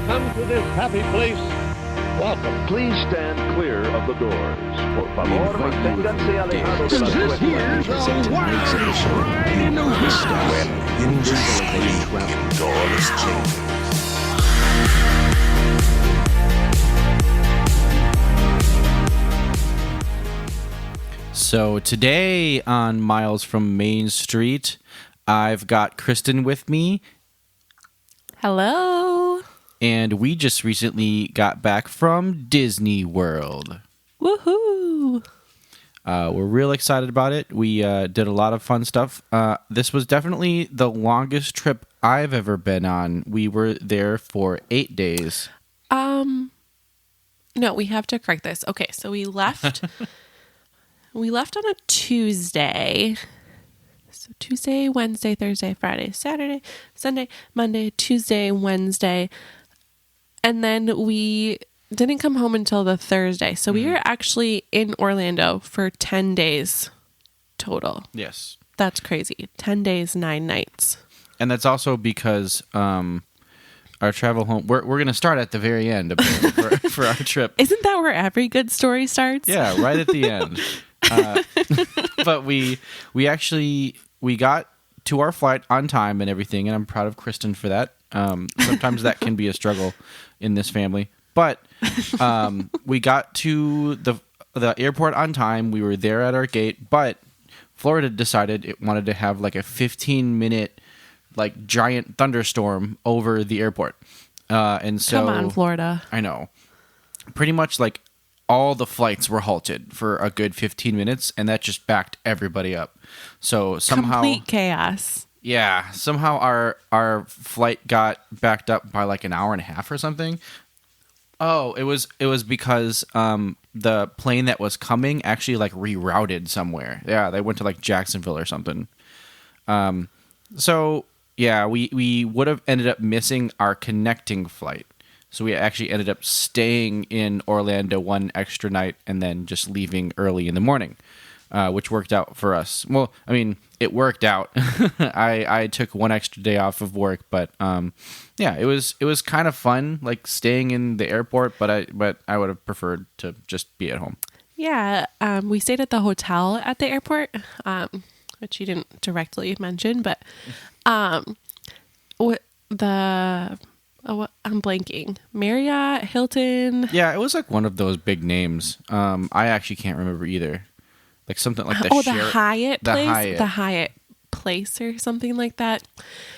come to this happy place, welcome. Please stand clear of the doors. Por favor, manténganse alejados de las This here's a wild ride in the woods. So today on Miles from Main Street, I've got Kristen with me. Hello. And we just recently got back from Disney World. Woohoo. We're real excited about it. We did a lot of fun stuff. This was definitely the longest trip I've ever been on. We were there for 8 days. No, we have to correct this. Okay, so we left we left on a Tuesday. So Tuesday, Wednesday, Thursday, Friday, Saturday, Sunday, Monday, Tuesday, Wednesday. And then we didn't come home until the Thursday. So we were actually in Orlando for 10 days total. Yes. That's crazy. 10 days, 9 nights. And that's also because our travel home, we're going to start at the very end for our trip. Isn't that where every good story starts? Yeah, right at the end. But we got to our flight on time and everything, and I'm proud of Kristen for that. Sometimes that can be a struggle in this family. But we got to the airport on time. We were there at our gate, but Florida decided it wanted to have like a 15-minute like giant thunderstorm over the airport. And so Come on, Florida. I know. Pretty much like all the flights were halted for a good 15 minutes, and that just backed everybody up. So somehow Complete chaos. Yeah, somehow our flight got backed up by like an hour and a half or something. Oh, it was because the plane that was coming actually like rerouted somewhere. Yeah, they went to like Jacksonville or something. So yeah, we would have ended up missing our connecting flight. So we actually ended up staying in Orlando one extra night and then just leaving early in the morning, which worked out for us. Well, I mean, it worked out. I took one extra day off of work, but yeah, it was kind of fun, like staying in the airport. But I would have preferred to just be at home. Yeah, we stayed at the hotel at the airport, which you didn't directly mention, but I'm blanking. Marriott, Hilton. Yeah, it was like one of those big names. I actually can't remember either. Like something like the Hyatt place? The Hyatt place or something like that.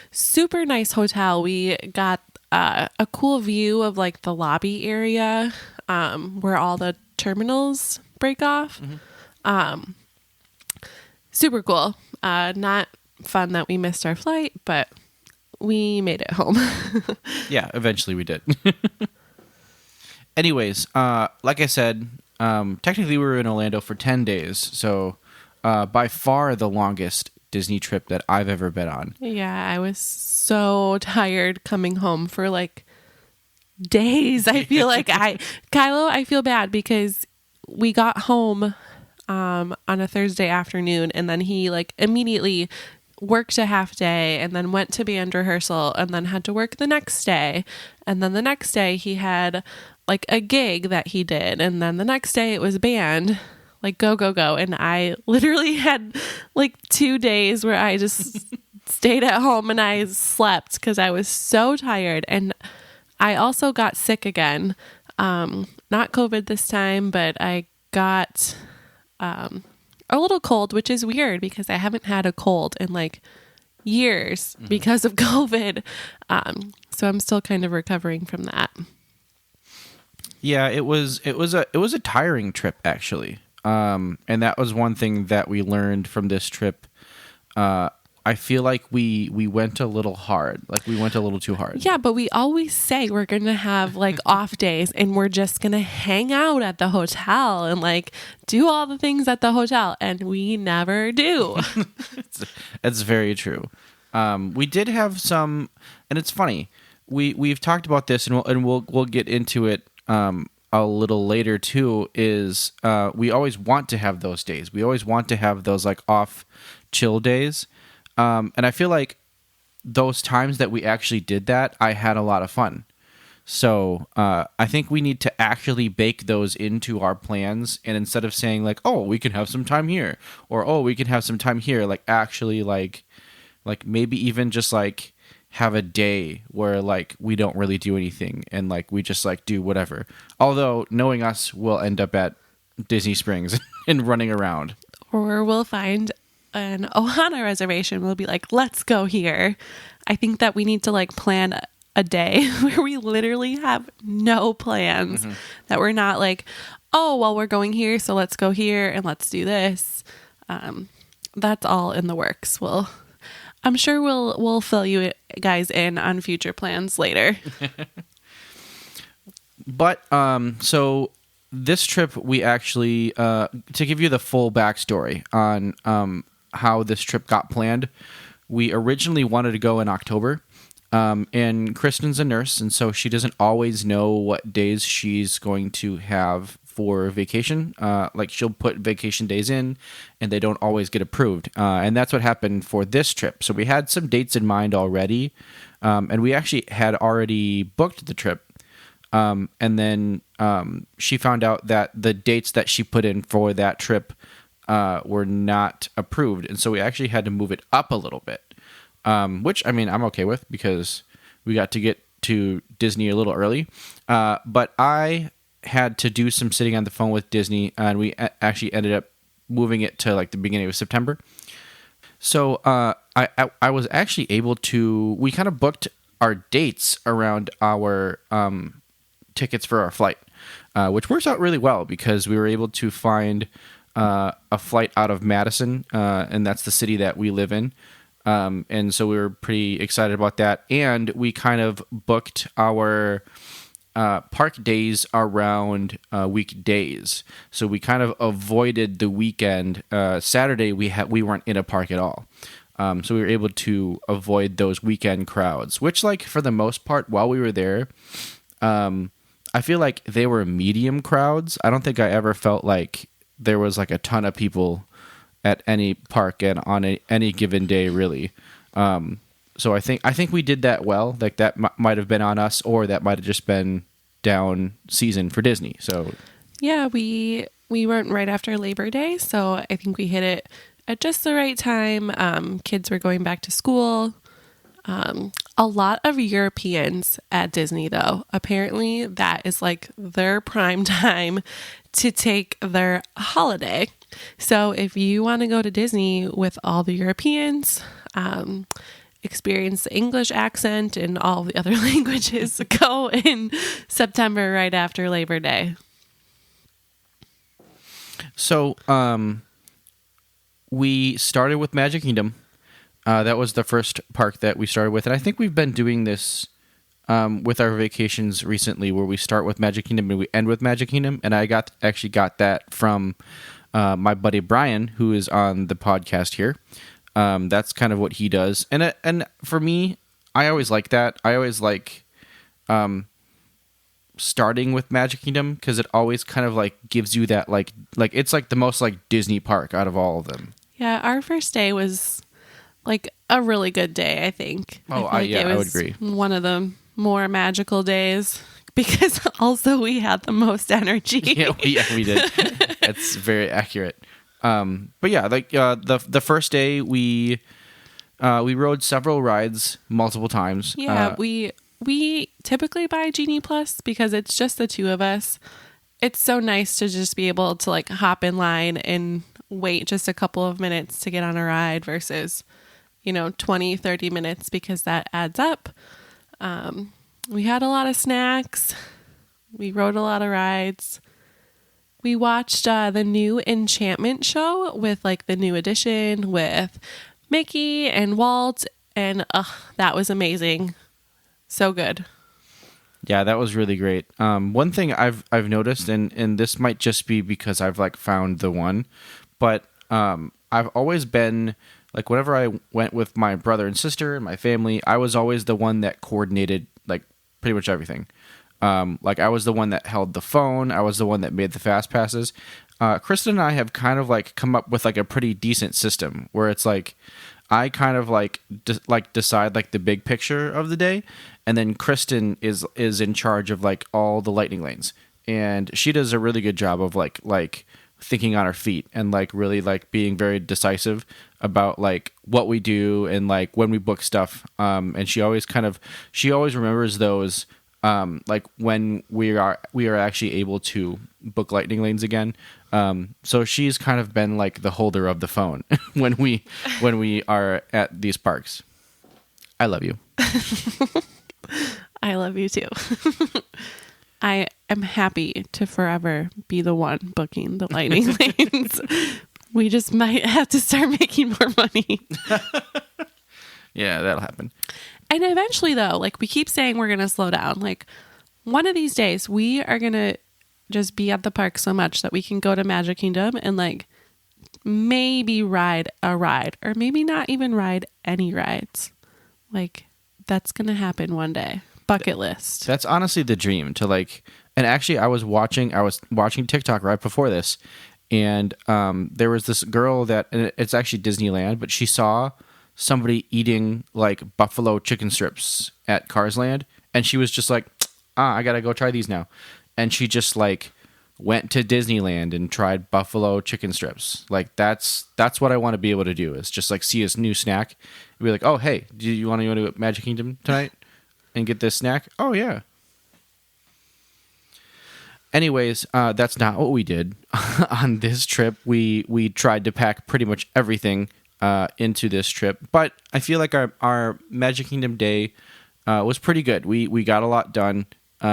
Super nice hotel. We got a cool view of like the lobby area where all the terminals break off. Mm-hmm. Super cool. Not fun that we missed our flight, but we made it home. Yeah, eventually we did. Anyways, like I said, technically we were in Orlando for 10 days. So by far the longest Disney trip that I've ever been on. Yeah, I was so tired coming home for like days. I feel like Kylo, I feel bad because we got home on a Thursday afternoon and then he like immediately worked a half day and then went to band rehearsal and then had to work the next day. And then the next day he had like a gig that he did. And then the next day it was band, like go. And I literally had like 2 days where I just stayed at home and I slept because I was so tired. And I also got sick again. Not COVID this time, but I got a little cold, which is weird because I haven't had a cold in like years because of COVID. So I'm still kind of recovering from that. Yeah, it was a tiring trip actually. And that was one thing that we learned from this trip. I feel like we went a little hard. Like we went a little too hard. Yeah, but we always say we're going to have like off days and we're just going to hang out at the hotel and like do all the things at the hotel. And we never do. It's very true. We did have some, and it's funny. We've talked about this and we'll get into it a little later too, is we always want to have those days. We always want to have those like off chill days. And I feel like those times that we actually did that, I had a lot of fun. So I think we need to actually bake those into our plans, and instead of saying like, "Oh, we can have some time here," or "Oh, we can have some time here," like actually like maybe even just like have a day where like we don't really do anything and like we just like do whatever. Although knowing us, we'll end up at Disney Springs and running around. Or we'll find an Ohana reservation. We'll be like, let's go here. I think that we need to like plan a day where we literally have no plans, that we're not like, oh, well, we're going here, so let's go here and let's do this. That's all in the works. I'm sure we'll fill you guys in on future plans later. But so this trip, we actually to give you the full backstory on how this trip got planned. We originally wanted to go in October, and Kristen's a nurse, and so she doesn't always know what days she's going to have for vacation. Like she'll put vacation days in, and they don't always get approved. And that's what happened for this trip. So we had some dates in mind already, and we actually had already booked the trip. And then she found out that the dates that she put in for that trip were not approved, and so we actually had to move it up a little bit. Which, I mean, I'm okay with because we got to get to Disney a little early. But I had to do some sitting on the phone with Disney, and we actually ended up moving it to like the beginning of September. So I was actually able to, we kind of booked our dates around our tickets for our flight, which works out really well because we were able to find a flight out of Madison, and that's the city that we live in. And so we were pretty excited about that. And we kind of booked our park days around weekdays. So we kind of avoided the weekend. Saturday, we weren't in a park at all. So we were able to avoid those weekend crowds, which, like, for the most part, while we were there, I feel like they were medium crowds. I don't think I ever felt like there was like a ton of people at any park and on any given day, really. So I think we did that well. Like that might have been on us, or that might have just been down season for Disney. So yeah, we weren't right after Labor Day, so I think we hit it at just the right time. Kids were going back to school. A lot of Europeans at Disney, though. Apparently, that is like their prime time to take their holiday. So if you want to go to Disney with all the Europeans, experience the English accent and all the other languages, go in September right after Labor Day. So we started with Magic Kingdom. That was the first park that we started with. And I think we've been doing this with our vacations recently, where we start with Magic Kingdom and we end with Magic Kingdom. And I actually got that from my buddy Brian, who is on the podcast here. That's kind of what he does. And for me, I always like that. I always like starting with Magic Kingdom because it always kind of like gives you that like it's like the most like Disney park out of all of them. Yeah, our first day was like a really good day, I think. Oh, I would agree. One of the more magical days because also we had the most energy. yeah, we did. That's very accurate. But yeah, like the first day we rode several rides multiple times. Yeah, we typically buy Genie Plus because it's just the two of us. It's so nice to just be able to like hop in line and wait just a couple of minutes to get on a ride versus 20, 30 minutes, because that adds up. We had a lot of snacks. We rode a lot of rides. We watched the new Enchantment show with like the new edition with Mickey and Walt, and that was amazing. So good. Yeah, that was really great. One thing I've noticed, and this might just be because I've like found the one, but I've always been like, whenever I went with my brother and sister and my family, I was always the one that coordinated like pretty much everything. Like I was the one that held the phone. I was the one that made the fast passes. Kristen and I have kind of like come up with like a pretty decent system where it's like I kind of like decide like the big picture of the day, and then Kristen is in charge of like all the lightning lanes, and she does a really good job of like thinking on her feet and like really like being very decisive about like what we do and like when we book stuff. And she always remembers those like when we are actually able to book lightning lanes again. So she's kind of been like the holder of the phone when we are at these parks. I love you. I love you too. I am happy to forever be the one booking the lightning lanes. We just might have to start making more money. Yeah, that'll happen. And eventually, though, like we keep saying we're going to slow down. Like one of these days, we are going to just be at the park so much that we can go to Magic Kingdom and like maybe ride a ride or maybe not even ride any rides. Like that's going to happen one day. Bucket list. That's honestly the dream to like, and actually I was watching TikTok right before this, and there was this girl that, and it's actually Disneyland, but she saw somebody eating like buffalo chicken strips at Cars Land, and she was just like, I gotta go try these now. And she just like went to Disneyland and tried buffalo chicken strips. Like that's what I want to be able to do, is just like see this new snack and be like, oh hey, do you want to go to Magic Kingdom tonight and get this snack? Oh yeah. Anyways, that's not what we did on this trip. We tried to pack pretty much everything into this trip, but I feel like our Magic Kingdom day was pretty good. We got a lot done.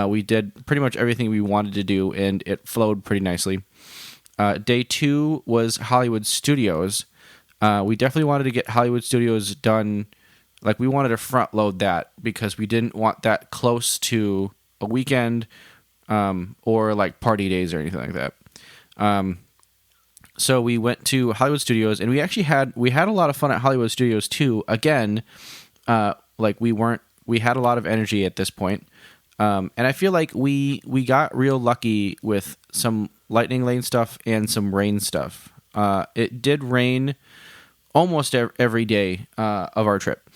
We did pretty much everything we wanted to do, and it flowed pretty nicely. Day 2 was Hollywood Studios. We definitely wanted to get Hollywood Studios done. Like we wanted to front load that because we didn't want that close to a weekend or like party days or anything like that. So we went to Hollywood Studios, and we had a lot of fun at Hollywood Studios too. Again, like we had a lot of energy at this point. And I feel like we got real lucky with some lightning lane stuff and some rain stuff. It did rain almost every day of our trip.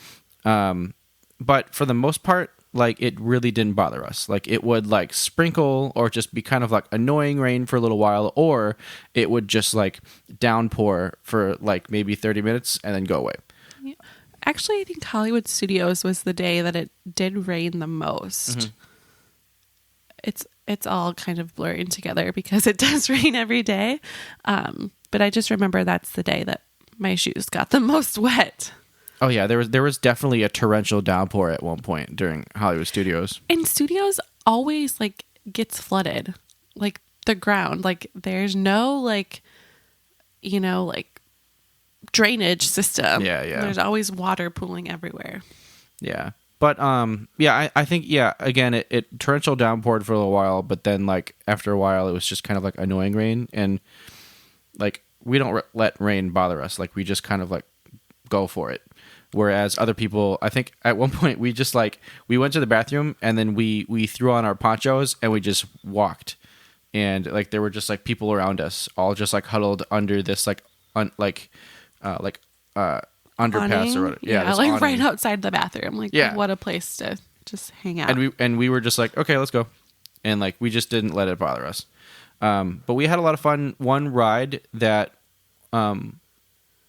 But for the most part, like it really didn't bother us. Like it would like sprinkle or just be kind of like annoying rain for a little while, or it would just like downpour for like maybe 30 minutes and then go away. Yeah. Actually, I think Hollywood Studios was the day that it did rain the most. Mm-hmm. It's all kind of blurring together because it does rain every day. But I just remember that's the day that my shoes got the most wet. Oh yeah, there was definitely a torrential downpour at one point during Hollywood Studios. And Studios always like gets flooded, like the ground. Like there's no like, like drainage system. Yeah. There's always water pooling everywhere. Yeah, but I think again it torrential downpoured for a little while, but then like after a while it was just kind of like annoying rain, and like we don't let rain bother us. Like we just kind of like go for it. Whereas other people, I think at one point we just like, we went to the bathroom and then we threw on our ponchos and we just walked. And like, there were just like people around us all just like huddled under this like, underpass awning? or whatever. Yeah, this like awning. right outside the bathroom. Like, yeah. What a place to just hang out. And we were just like, okay, let's go. And like, we just didn't let it bother us. But we had a lot of fun. One ride that,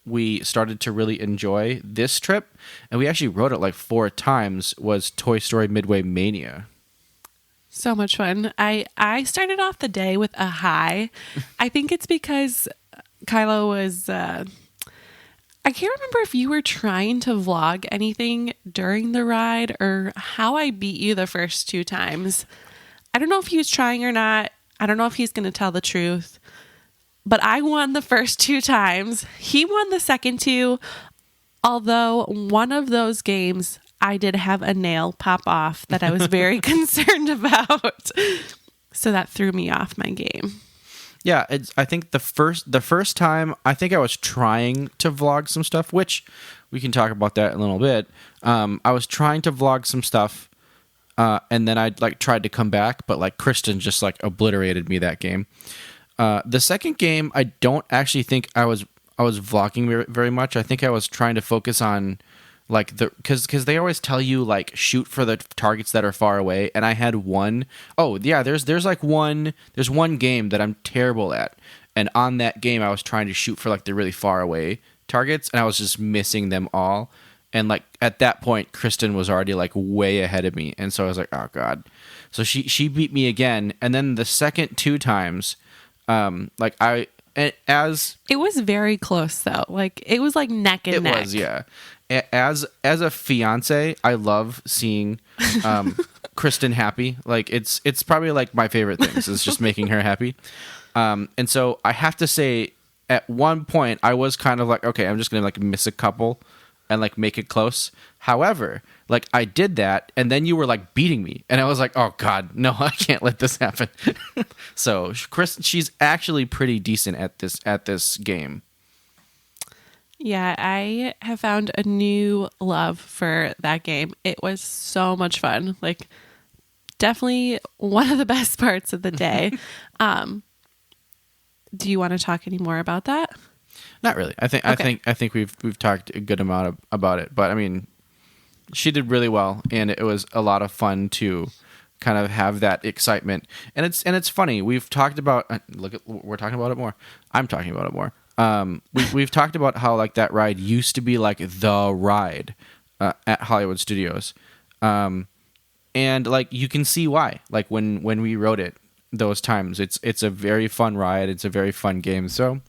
we started to really enjoy this trip, and we actually rode it like 4 times, was Toy Story Midway Mania. So much fun. I started off the day with a high. I think it's because Kylo was, I can't remember if you were trying to vlog anything during the ride or how I beat you the first 2 times. I don't know if he was trying or not. I don't know if he's going to tell the truth. But I won the first 2 times. He won the second 2. Although one of those games, I did have a nail pop off that I was very concerned about. So that threw me off my game. Yeah, I think the first time, I think I was trying to vlog some stuff, which we can talk about that in a little bit. I was trying to vlog some stuff, and then I like tried to come back, but like Kristen just like obliterated me that game. The second game, I don't actually think I was vlogging very much. I think I was trying to focus on like because they always tell you like shoot for the targets that are far away, and I had one. Oh yeah, there's one game that I'm terrible at, and on that game I was trying to shoot for like the really far away targets, and I was just missing them all. And like at that point, Kristen was already like way ahead of me, and so I was like, oh god. So she beat me again, and then the second 2 times, like it was very close though. Like it was like neck and neck. It was, yeah. As a fiance, I love seeing Kristen happy. Like it's probably like my favorite things is just making her happy. And so I have to say, at one point I was kind of like, okay, I'm just gonna like miss a couple and like make it close. However, like I did that, and then you were like beating me, and I was like, oh god, no, I can't let this happen. So she's actually pretty decent at this game. Yeah, I have found a new love for that game. It was so much fun. Like definitely one of the best parts of the day. Do you want to talk any more about that? Not really. I think we've talked a good amount about it, but I mean, she did really well, and it was a lot of fun to kind of have that excitement. And it's funny. We've talked about we're talking about it more. I'm talking about it more. We've talked about how like that ride used to be like the ride at Hollywood Studios, and like you can see why. Like when we rode it those times, it's a very fun ride. It's a very fun game. So,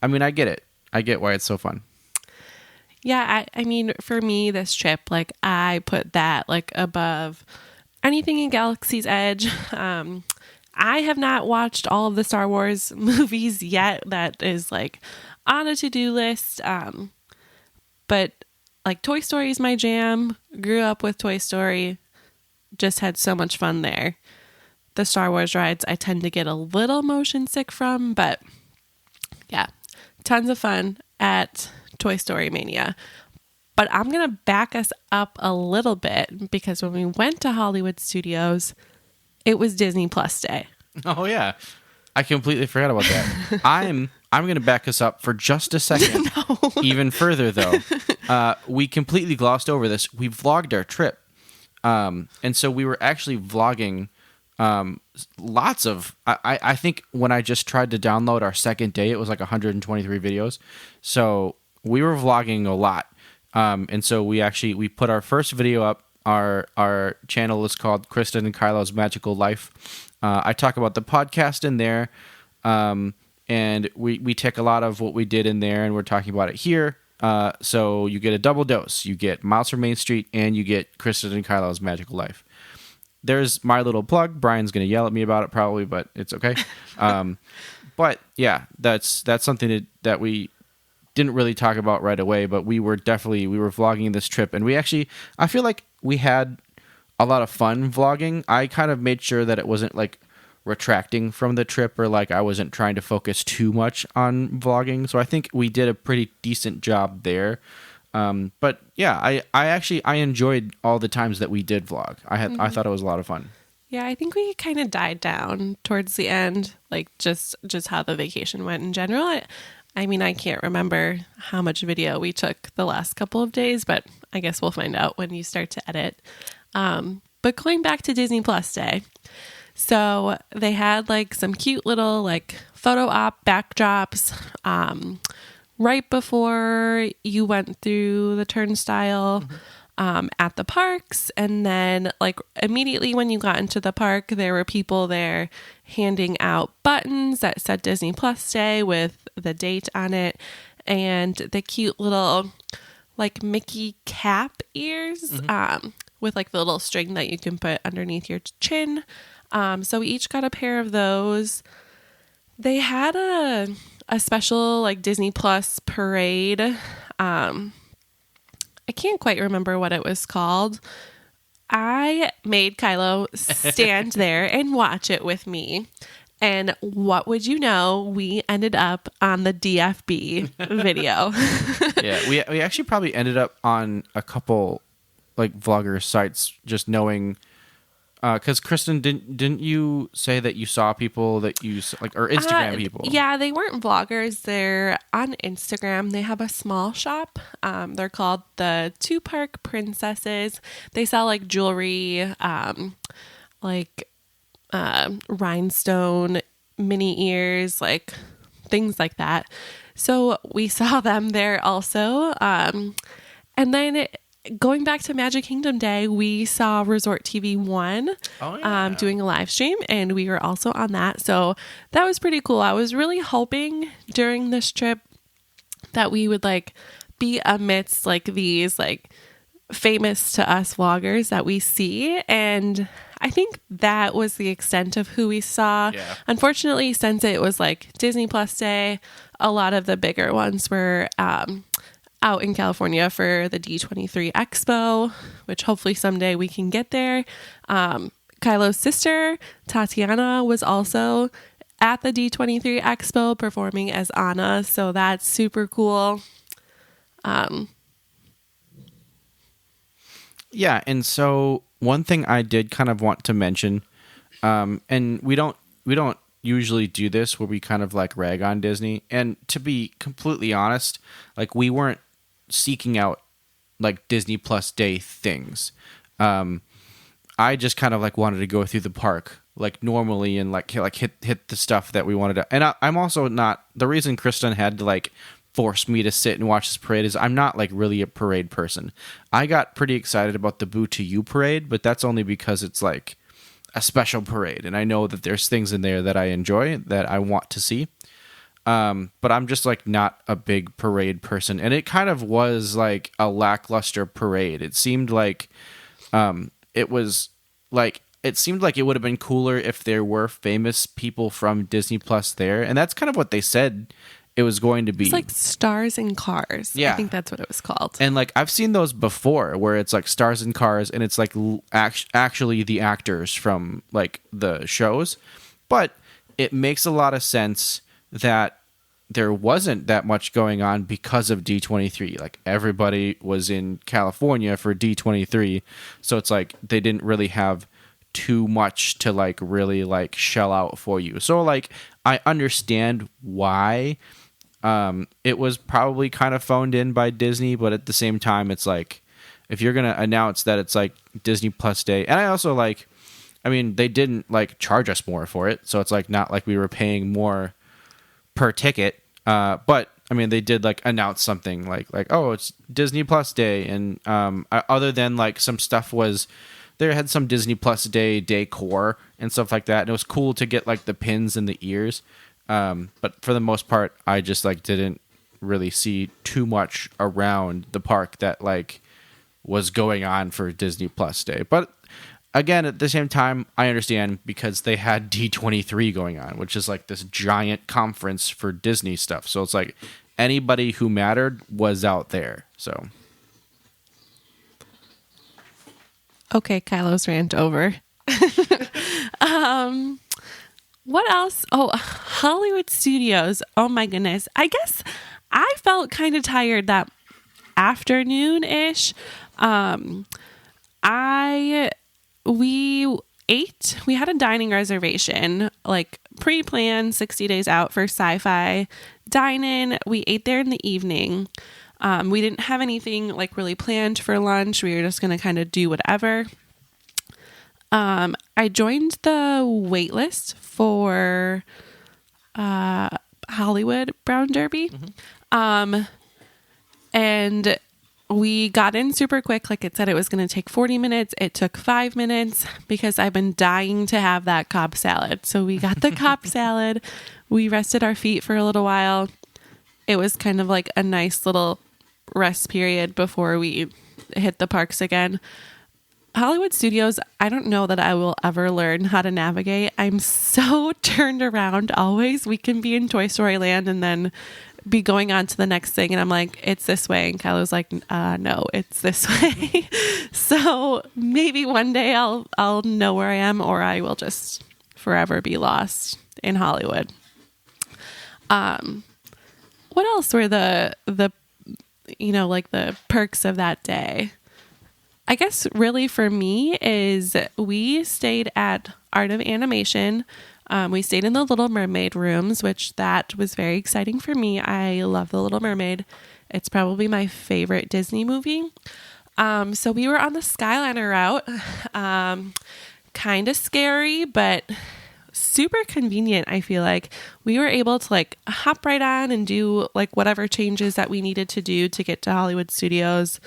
I mean, I get it. I get why it's so fun. Yeah, I mean, for me, this trip, like I put that like above anything in Galaxy's Edge. I have not watched all of the Star Wars movies yet. That is like on a to-do list. But like Toy Story is my jam. Grew up with Toy Story. Just had so much fun there. The Star Wars rides I tend to get a little motion sick from, but yeah, tons of fun at Toy Story Mania. But I'm going to back us up a little bit because when we went to Hollywood Studios, it was Disney Plus Day. Oh yeah. I completely forgot about that. I'm going to back us up for just a second. No. Even further though. We completely glossed over this. We vlogged our trip. And so we were actually vlogging lots of I think when I just tried to download our second day, it was like 123 videos. So we were vlogging a lot. And so we put our first video up. Our channel is called Kristen and Kylo's Magical Life. I talk about the podcast in there. And we take a lot of what we did in there and we're talking about it here. So you get a double dose. You get Miles from Main Street and you get Kristen and Kylo's Magical Life. There's my little plug. Brian's going to yell at me about it probably, but it's okay. But yeah, that's something that we didn't really talk about right away, but we were vlogging this trip, and I feel like we had a lot of fun vlogging. I kind of made sure that it wasn't like retracting from the trip or like I wasn't trying to focus too much on vlogging. So I think we did a pretty decent job there. But yeah, I enjoyed all the times that we did vlog. I thought it was a lot of fun. Yeah, I think we kind of died down towards the end, like just how the vacation went in general. I mean, I can't remember how much video we took the last couple of days, but I guess we'll find out when you start to edit. But going back to Disney Plus Day, so they had like some cute little like photo op backdrops right before you went through the turnstile at the parks. And then like immediately when you got into the park, there were people there handing out buttons that said Disney Plus Day with the date on it and the cute little like Mickey cap ears with like the little string that you can put underneath your chin. So we each got a pair of those. They had a special like Disney Plus parade. I can't quite remember what it was called. I made Kylo stand there and watch it with me. And what would you know? We ended up on the DFB video. Yeah, we actually probably ended up on a couple like vlogger sites just knowing Because Kristen, didn't you say that you saw people that you like, or Instagram people? Yeah, they weren't vloggers. They're on Instagram. They have a small shop. They're called the Two Park Princesses. They sell like jewelry, rhinestone mini ears, like things like that. So we saw them there also. And then going back to Magic Kingdom Day, we saw Resort TV 1 doing a live stream, and we were also on that. So that was pretty cool. I was really hoping during this trip that we would like be amidst like these like famous to us vloggers that we see, and I think that was the extent of who we saw. Yeah. Unfortunately, since it was like Disney Plus Day, a lot of the bigger ones were out in California for the D23 Expo, which hopefully someday we can get there. Kylo's sister, Tatiana, was also at the D23 Expo performing as Anna, so that's super cool. Yeah, and so one thing I did kind of want to mention, and we don't usually do this where we kind of like rag on Disney, and to be completely honest, like we weren't seeking out like Disney Plus Day things. I just kind of like wanted to go through the park like normally and like hit the stuff that we wanted to. And I'm also not, the reason Kristen had to like force me to sit and watch this parade is I'm not like really a parade person. I got pretty excited about the Boo to You parade, but that's only because it's like a special parade, and I know that there's things in there that I enjoy that I want to see. But I'm just like not a big parade person, and it kind of was like a lackluster parade. It seemed like it seemed like it would have been cooler if there were famous people from Disney Plus there, and that's kind of what they said it was going to be. It's like Stars in Cars. Yeah. I think that's what it was called. And like I've seen those before where it's like Stars in Cars and it's like actually the actors from like the shows, but it makes a lot of sense that there wasn't that much going on because of D23. Like everybody was in California for D23, so it's like they didn't really have too much to like really like shell out for you. So like I understand why it was probably kind of phoned in by Disney, but at the same time it's like if you're gonna announce that it's like Disney Plus Day, and I also like, I mean, they didn't like charge us more for it, so it's like not like we were paying more per ticket, but I mean they did like announce something like oh, it's Disney Plus Day, and other than like some stuff was there had some Disney Plus Day decor and stuff like that, and it was cool to get like the pins in the ears, but for the most part I just like didn't really see too much around the park that like was going on for Disney Plus Day. But again, at the same time, I understand because they had D23 going on, which is like this giant conference for Disney stuff. So it's like anybody who mattered was out there. So. Okay, Kylo's rant over. What else? Oh, Hollywood Studios. Oh my goodness. I guess I felt kind of tired that afternoon-ish. We ate. We had a dining reservation, like pre-planned 60 days out for sci-fi dine-in. We ate there in the evening. We didn't have anything like really planned for lunch. We were just going to kind of do whatever. I joined the wait list for Hollywood Brown Derby. Mm-hmm. And we got in super quick. Like it said, it was going to take 40 minutes. It took 5 minutes because I've been dying to have that Cobb salad. So we got the Cobb salad. We rested our feet for a little while. It was kind of like a nice little rest period before we hit the parks again. Hollywood Studios, I don't know that I will ever learn how to navigate. I'm so turned around always. We can be in Toy Story Land and then be going on to the next thing, and I'm like, it's this way, and Kylo's like, no, it's this way. So maybe one day I'll know where I am, or I will just forever be lost in Hollywood. What else were the like the perks of that day? I guess really for me is we stayed at Art of Animation. We stayed in the Little Mermaid rooms, which that was very exciting for me. I love the Little Mermaid. It's probably my favorite Disney movie. So we were on the Skyliner route. Kind of scary, but super convenient. I feel like we were able to like hop right on and do like whatever changes that we needed to do to get to Hollywood Studios.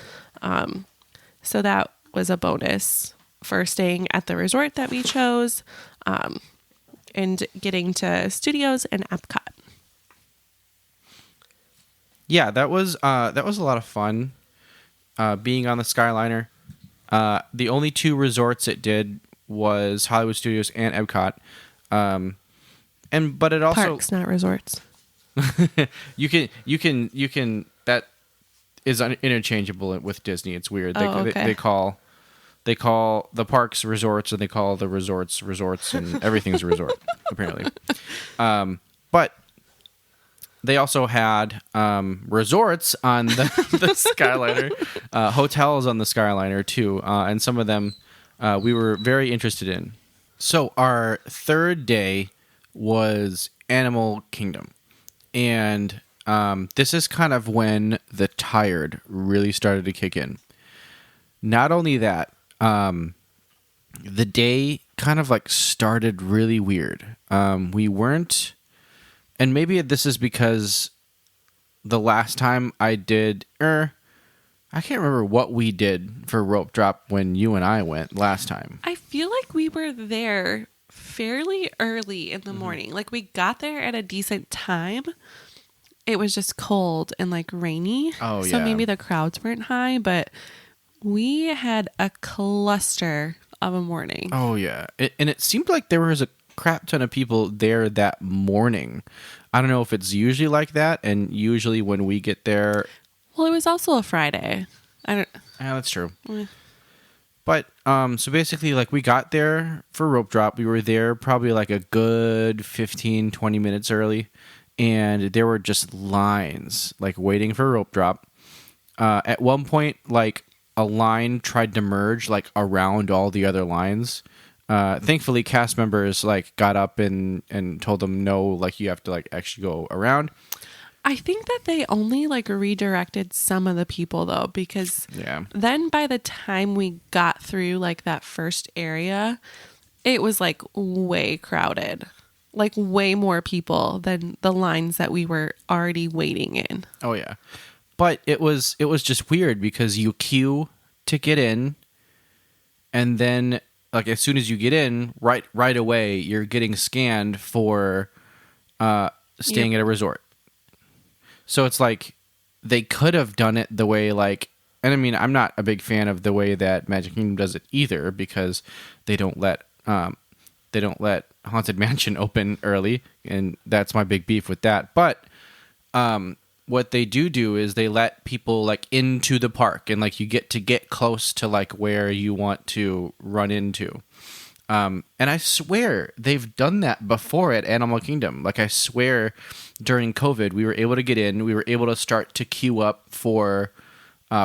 So that was a bonus for staying at the resort that we chose, and getting to studios and Epcot. Yeah, that was a lot of fun. Being on the Skyliner. The only two resorts it did was Hollywood Studios and Epcot. But it also Parks, not resorts. you can that is interchangeable with Disney. It's weird. They call the parks resorts and they call the resorts and everything's a resort apparently. But they also had resorts on the Skyliner, hotels on the Skyliner too, and some of them we were very interested in. So our third day was Animal Kingdom, and this is kind of when the tired really started to kick in. Not only that, the day kind of like started really weird. We weren't, and maybe this is because the last time I did, I can't remember what we did for rope drop when you and I went last time. I feel like we were there fairly early in the morning. Like we got there at a decent time. It was just cold and like rainy. Oh, so yeah. maybe the crowds weren't high, but we had a cluster of a morning. Oh, yeah. And it seemed like there was a crap ton of people there that morning. I don't know if it's usually like that, and usually when we get there... Well, it was also a Friday. Yeah, that's true. But, so basically, like, we got there for rope drop. We were there probably like a good 15, 20 minutes early, and there were just lines, like, waiting for rope drop. At one point, like, a line tried to merge, like, around all the other lines. Thankfully, cast members, like, got up and told them, no, like, you have to, like, actually go around. I think that they only like redirected some of the people though, because then by the time we got through like that first area, it was like way crowded, like way more people than the lines that we were already waiting in. Oh yeah. But it was just weird because you queue to get in, and then like as soon as you get in, right away you're getting scanned for staying at a resort. So it's like they could have done it the way like, and I mean I'm not a big fan of the way that Magic Kingdom does it either, because they don't let Haunted Mansion open early, and that's my big beef with that. But what they do is they let people like into the park, and like you get close to like where you want to run into. And I swear they've done that before at Animal Kingdom. Like I swear during COVID, we were able to get in, we were able to start to queue up for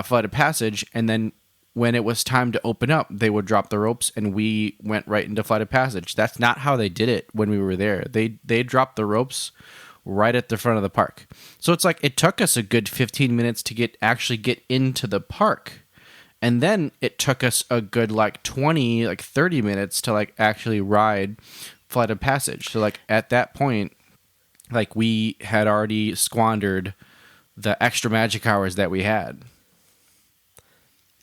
Flight of Passage, and then when it was time to open up, they would drop the ropes and we went right into Flight of Passage. That's not how they did it when we were there. They dropped the ropes right at the front of the park. So it's like it took us a good 15 minutes to get into the park. And then it took us a good like 20, like 30 minutes to like actually ride Flight of Passage. So like at that point, like we had already squandered the extra magic hours that we had.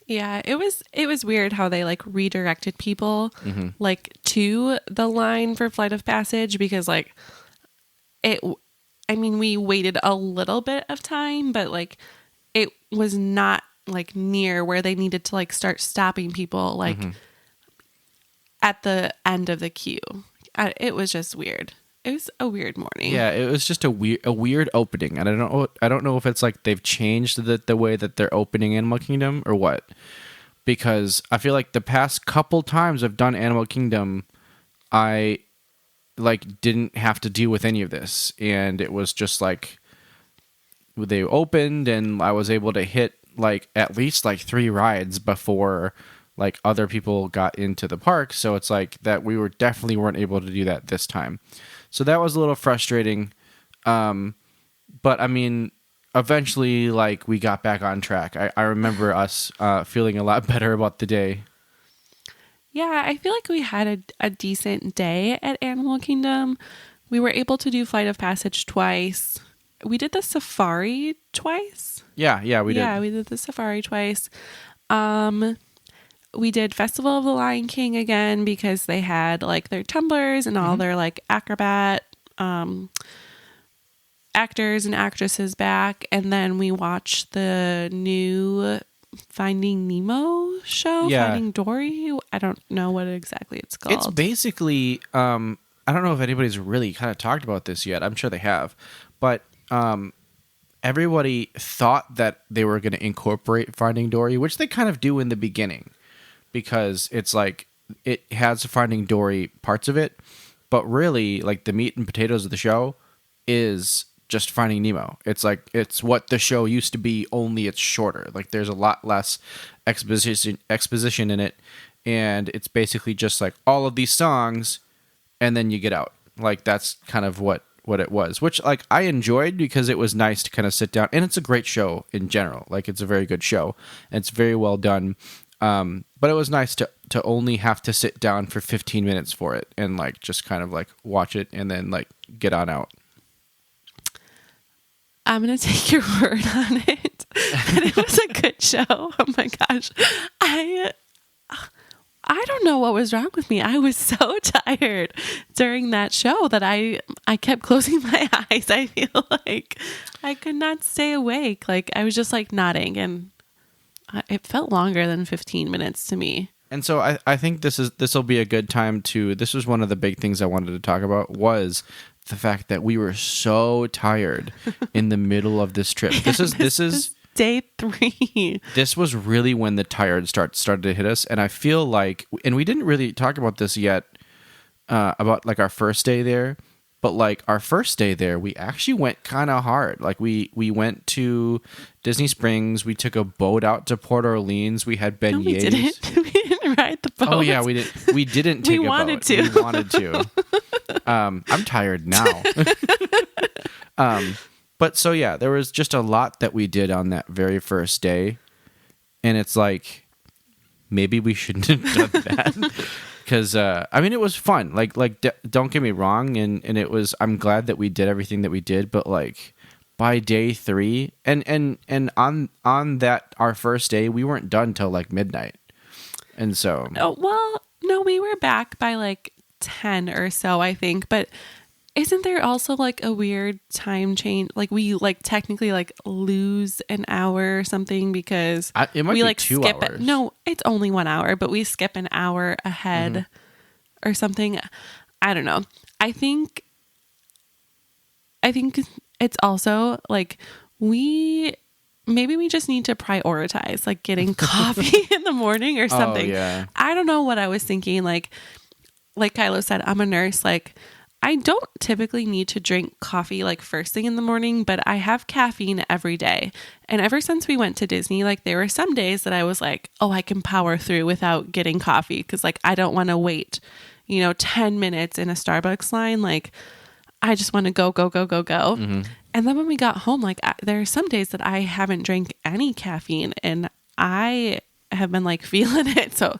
Yeah, it was weird how they like redirected people like to the line for Flight of Passage, because like we waited a little bit of time, but like it was not like near where they needed to like start stopping people like at the end of the queue. It was just weird. It was a weird morning. Yeah, it was just a weird opening, and I don't know if it's like they've changed the way that they're opening Animal Kingdom or what. Because I feel like the past couple times I've done Animal Kingdom, I like didn't have to deal with any of this, and it was just like they opened and I was able to hit like at least like 3 rides before like other people got into the park. So it's like that we definitely weren't able to do that this time. So that was a little frustrating. But I mean, eventually, like, we got back on track. I remember us feeling a lot better about the day. Yeah, I feel like we had a decent day at Animal Kingdom. We were able to do Flight of Passage twice. We did the safari twice. Yeah, we did. Yeah, we did the safari twice. We did Festival of the Lion King again because they had like their tumblers and all their like acrobat actors and actresses back. And then we watched the new Finding Nemo show, Finding Dory. I don't know what exactly it's called. It's basically, I don't know if anybody's really kind of talked about this yet. I'm sure they have. But everybody thought that they were going to incorporate Finding Dory, which they kind of do in the beginning. Because it's like, it has Finding Dory parts of it. But really, like, the meat and potatoes of the show is just Finding Nemo. It's like, it's what the show used to be, only it's shorter. Like, there's a lot less exposition in it, and it's basically just like all of these songs, and then you get out. Like, that's kind of what it was, which, like, I enjoyed because it was nice to kind of sit down, and it's a great show in general. Like, it's a very good show, and it's very well done. But it was nice to only have to sit down for 15 minutes for it, and like just kind of like watch it and then like get on out. I'm going to take your word on it. And it was a good show. Oh my gosh. I don't know what was wrong with me. I was so tired during that show that I kept closing my eyes. I feel like I could not stay awake. Like, I was just like nodding, and it felt longer than 15 minutes to me. And so I think this will be a good time to, this was one of the big things I wanted to talk about, was the fact that we were so tired in the middle of this trip. This is day 3. This was really when the tired started to hit us. And I feel like, and we didn't really talk about this yet, about like our first day there, but like our first day there, we actually went kind of hard. Like we went to Disney Springs. We took a boat out to Port Orleans. We had beignets. No, we didn't. We didn't ride the boat. Oh yeah, we did. We didn't take a boat. We wanted to. I'm tired now. But so yeah, there was just a lot that we did on that very first day, and it's like, maybe we shouldn't have done that. Because I mean, it was fun. Like, don't get me wrong, and it was. I'm glad that we did everything that we did. But like, by day 3, and on that our first day, we weren't done till like midnight, and so. Oh well, no, we were back by like 10 or so, I think. But isn't there also like a weird time change? Like, we like technically like lose an hour or something because it might we be like 2 skip hours. No, it's only 1 hour, but we skip an hour ahead or something. I don't know. I think it's also like maybe we just need to prioritize like getting coffee in the morning or something. Oh, yeah. I don't know what I was thinking. Like Kylo said, I'm a nurse. Like, I don't typically need to drink coffee like first thing in the morning, but I have caffeine every day. And ever since we went to Disney, like there were some days that I was like, oh, I can power through without getting coffee because like I don't want to wait, 10 minutes in a Starbucks line. Like, I just want to go. Mm-hmm. And then when we got home, like there are some days that I haven't drank any caffeine and I have been like feeling it. So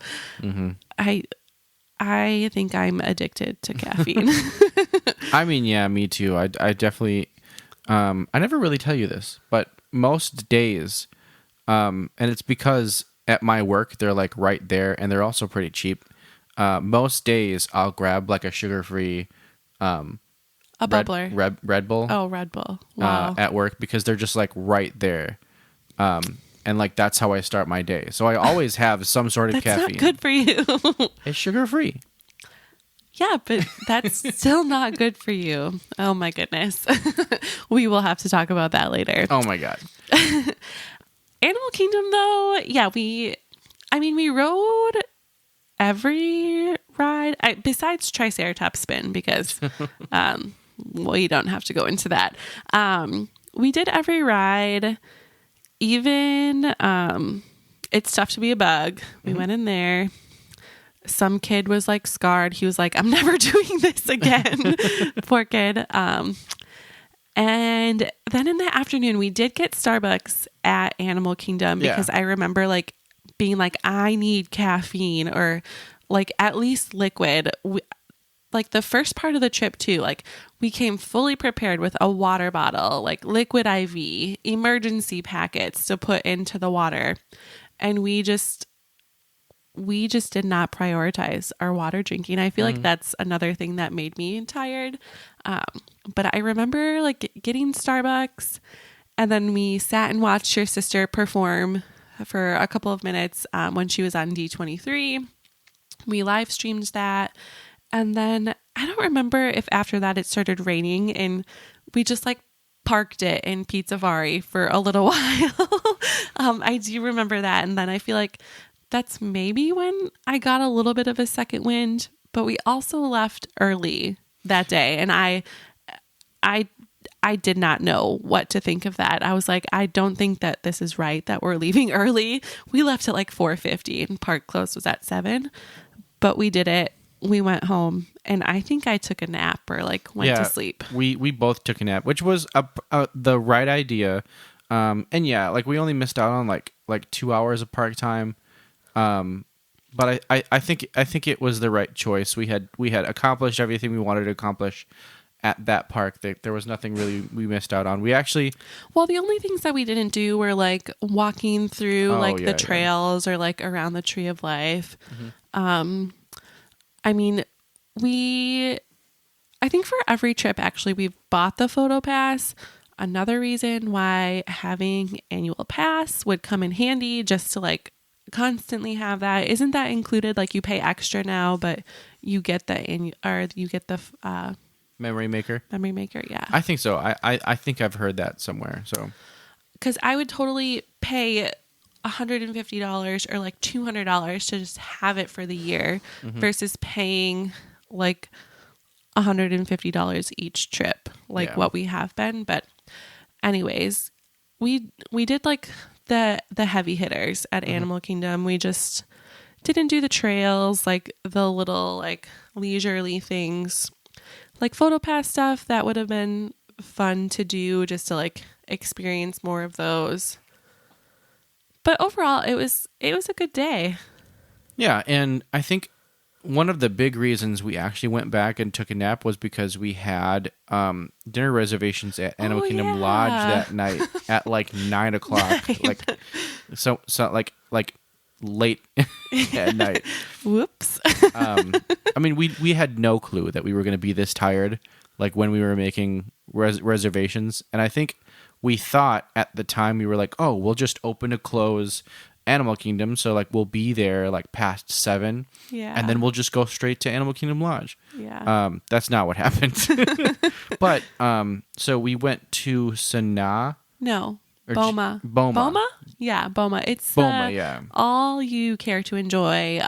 I think I'm addicted to caffeine. I mean, yeah, me too. I definitely, I never really tell you this, but most days, and it's because at my work, they're like right there and they're also pretty cheap. Most days I'll grab like a sugar-free, a bubbler. Red Bull. Oh, Red Bull. Wow. At work because they're just like right there. And like that's how I start my day. So I always have some sort of caffeine. That's not good for you. It's sugar-free. Yeah, but that's still not good for you. Oh my goodness. We will have to talk about that later. Oh my God. Animal Kingdom though, yeah, we rode every ride besides Triceratops Spin because we don't have to go into that. We did every ride. even It's Tough to Be a Bug. We went in there. Some kid was like scarred. He was like, I'm never doing this again. Poor kid. And then in the afternoon, we did get Starbucks at Animal Kingdom because I remember like being like, I need caffeine or like at least liquid. Like the first part of the trip too, like we came fully prepared with a water bottle, like liquid IV, emergency packets to put into the water. And we just did not prioritize our water drinking. I feel like that's another thing that made me tired. But I remember like getting Starbucks, and then we sat and watched your sister perform for a couple of minutes when she was on D23. We live streamed that. And then I don't remember if after that it started raining and we just like parked it in Pizzavari for a little while. I do remember that. And then I feel like that's maybe when I got a little bit of a second wind, but we also left early that day. And I did not know what to think of that. I was like, I don't think that this is right that we're leaving early. We left at like 4:50 and park close was at 7, but we did it. We went home and I think I took a nap or like went to sleep. We both took a nap, which was the right idea. And yeah, like we only missed out on like 2 hours of park time. But I think it was the right choice. We had accomplished everything we wanted to accomplish at that park. There was nothing really we missed out on. We actually, well, the only things that we didn't do were like walking through the trails or like around the Tree of Life. I mean, I think for every trip, actually, we've bought the photo pass. Another reason why having annual pass would come in handy just to like constantly have that. Isn't that included? Like you pay extra now, but you get the memory maker. Memory maker, yeah. I think so. I think I've heard that somewhere. So, because I would totally pay $150 or like $200 to just have it for the year versus paying like $150 each trip, like what we have been. But anyways, we did like the heavy hitters at Animal Kingdom. We just didn't do the trails, like the little like leisurely things, like PhotoPass stuff that would have been fun to do just to like experience more of those. But overall, it was a good day. Yeah, and I think one of the big reasons we actually went back and took a nap was because we had dinner reservations at Animal Kingdom Lodge that night at like 9 o'clock, like so like late at night. Whoops. I mean, we had no clue that we were going to be this tired, like when we were making reservations, and I think we thought at the time, we were like, oh, we'll just open to close Animal Kingdom. So like we'll be there like past 7. Yeah. And then we'll just go straight to Animal Kingdom Lodge. Yeah. That's not what happened. But so we went to Sanaa. No. Boma. Boma. Boma? Yeah, Boma. It's Boma, all you care to enjoy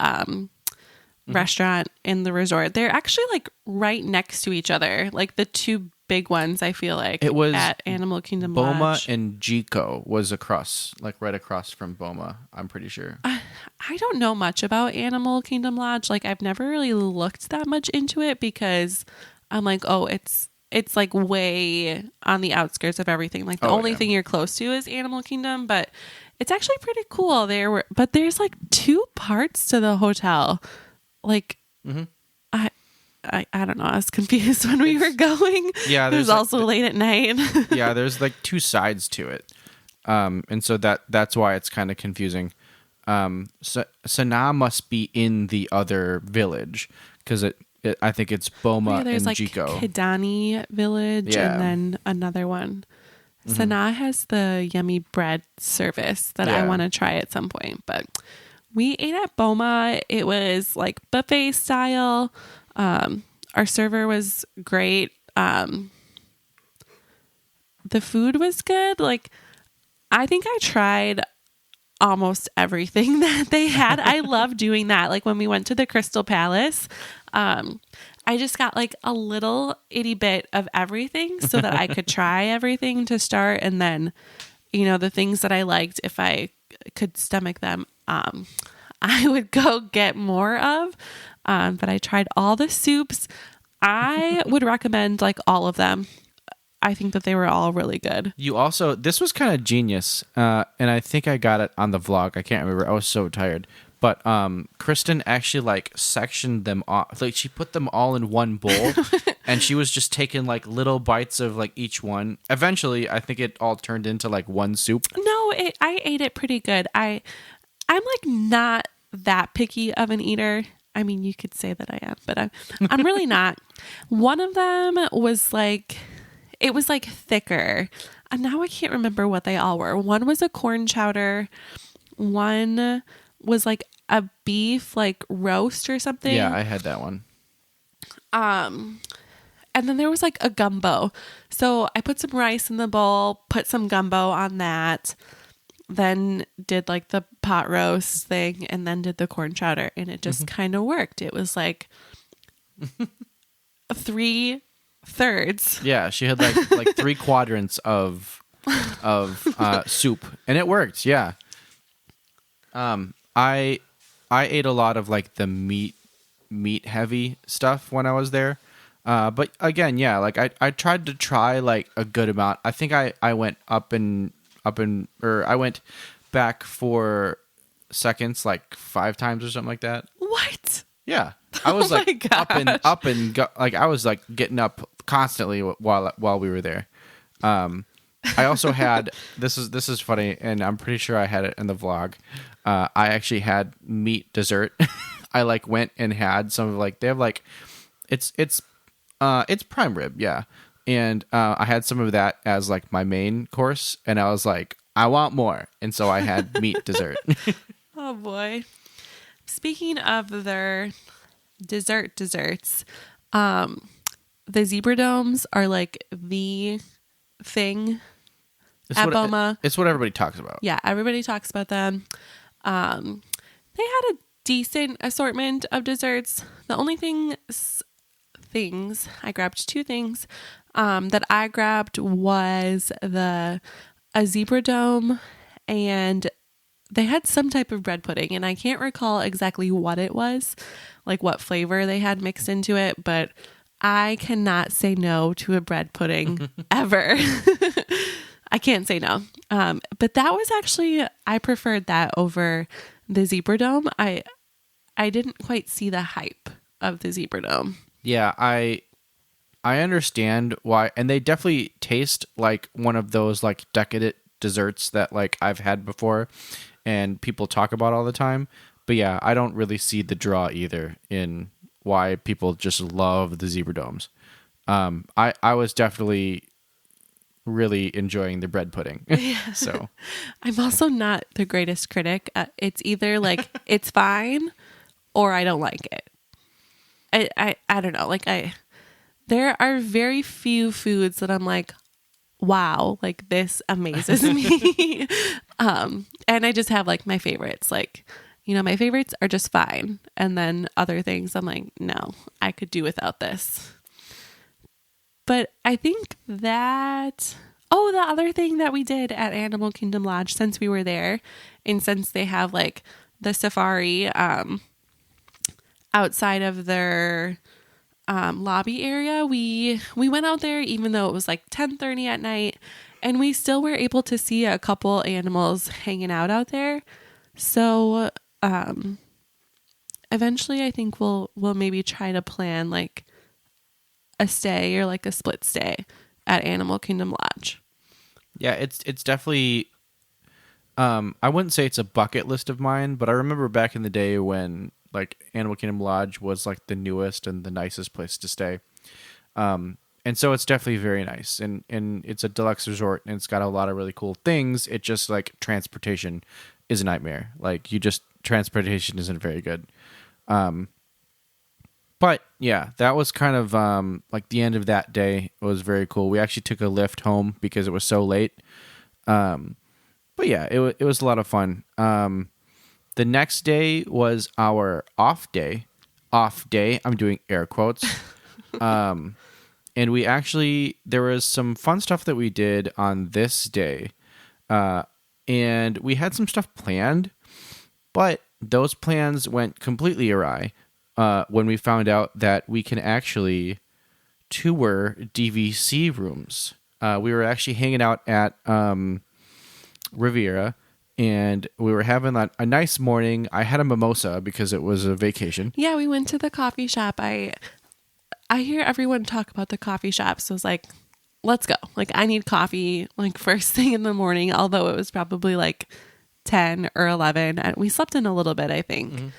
restaurant in the resort. They're actually like right next to each other. Like the two big ones, I feel like. It was at Animal Kingdom Boma Lodge. and Jico was across, like right across from Boma, I'm pretty sure. I don't know much about Animal Kingdom Lodge. Like I've never really looked that much into it because I'm like, oh, it's like way on the outskirts of everything. Like the only thing you're close to is Animal Kingdom, but it's actually pretty cool. But there's like 2 parts to the hotel. Like I don't know. I was confused when we were going. Yeah, it was also late at night. Yeah, there's like 2 sides to it, and so that's why it's kind of confusing. So Sanaa must be in the other village because I think it's Boma there's and like Jico. Kidani Village and then another one. Sanaa has the yummy bread service that I want to try at some point. But we ate at Boma. It was like buffet style. Our server was great. The food was good. Like, I think I tried almost everything that they had. I love doing that. Like when we went to the Crystal Palace, I just got like a little itty bit of everything so that I could try everything to start. And then the things that I liked, if I could stomach them, I would go get more of. But I tried all the soups. I would recommend like all of them. I think that they were all really good. You also, this was kind of genius, and I think I got it on the vlog. I can't remember. I was so tired. But Kristen actually like sectioned them off. Like she put them all in one bowl, and she was just taking like little bites of like each one. Eventually, I think it all turned into like one soup. No, I ate it pretty good. I'm like not that picky of an eater. I mean, you could say that I am, but I'm really not. One of them was like, it was like thicker. And now I can't remember what they all were. One was a corn chowder. One was like a beef like roast or something. Yeah, I had that one. And then there was like a gumbo. So I put some rice in the bowl, put some gumbo on that, then did like the pot roast thing, and then did the corn chowder, and it just kind of worked. It was like 3/3. Yeah, she had like 3 quadrants of soup, and it worked. Yeah. I ate a lot of like the meat heavy stuff when I was there. But again, yeah, like I tried to try like a good amount. I think I went or I went back for seconds like 5 times or something like that. What? Yeah. I was Oh my like like I was like getting up constantly while we were there. I also had this is funny, and I'm pretty sure I had it in the vlog. I actually had meat dessert. I like went and had some of like, they have like it's prime rib, yeah. And I had some of that as like my main course, and I was like, I want more. And so I had meat dessert. Oh boy. Speaking of their desserts, the zebra domes are like the thing at Boma. It's what everybody talks about. Yeah, everybody talks about them. They had a decent assortment of desserts. The only things I grabbed 2 things that I grabbed was a zebra dome, and they had some type of bread pudding, and I can't recall exactly what it was, like what flavor they had mixed into it, but I cannot say no to a bread pudding ever. I can't say no. But that was actually, I preferred that over the zebra dome. I didn't quite see the hype of the zebra dome. Yeah, I understand why, and they definitely taste like one of those like decadent desserts that like I've had before and people talk about all the time. But yeah, I don't really see the draw either in why people just love the zebra domes. I was definitely really enjoying the bread pudding. Yeah. So I'm also not the greatest critic. It's either like it's fine or I don't like it. I don't know. Like there are very few foods that I'm like, wow, like this amazes me. And I just have like my favorites. Like, my favorites are just fine. And then other things I'm like, no, I could do without this. But I think that, the other thing that we did at Animal Kingdom Lodge, since we were there, and since they have like the safari outside of their lobby area, we went out there even though it was like 10:30 at night, and we still were able to see a couple animals hanging out there. So eventually I think we'll maybe try to plan like a stay or like a split stay at Animal Kingdom Lodge. yeah, it's definitely I wouldn't say it's a bucket list of mine, but I remember back in the day when like Animal Kingdom Lodge was like the newest and the nicest place to stay. And so it's definitely very nice, and it's a deluxe resort, and it's got a lot of really cool things. It just like transportation is a nightmare. Like transportation isn't very good. But yeah, that was kind of like the end of that day. It was very cool. We actually took a lift home because it was so late. But yeah, it was a lot of fun. The next day was our off day. Off day. I'm doing air quotes. And we actually, there was some fun stuff that we did on this day. And we had some stuff planned, but those plans went completely awry when we found out that we can actually tour DVC rooms. We were actually hanging out at Riviera, and we were having a nice morning. I had a mimosa because it was a vacation. Yeah, we went to the coffee shop. I hear everyone talk about the coffee shop, so I was like, let's go. Like, I need coffee like first thing in the morning, although it was probably like 10 or 11, and we slept in a little bit, I think.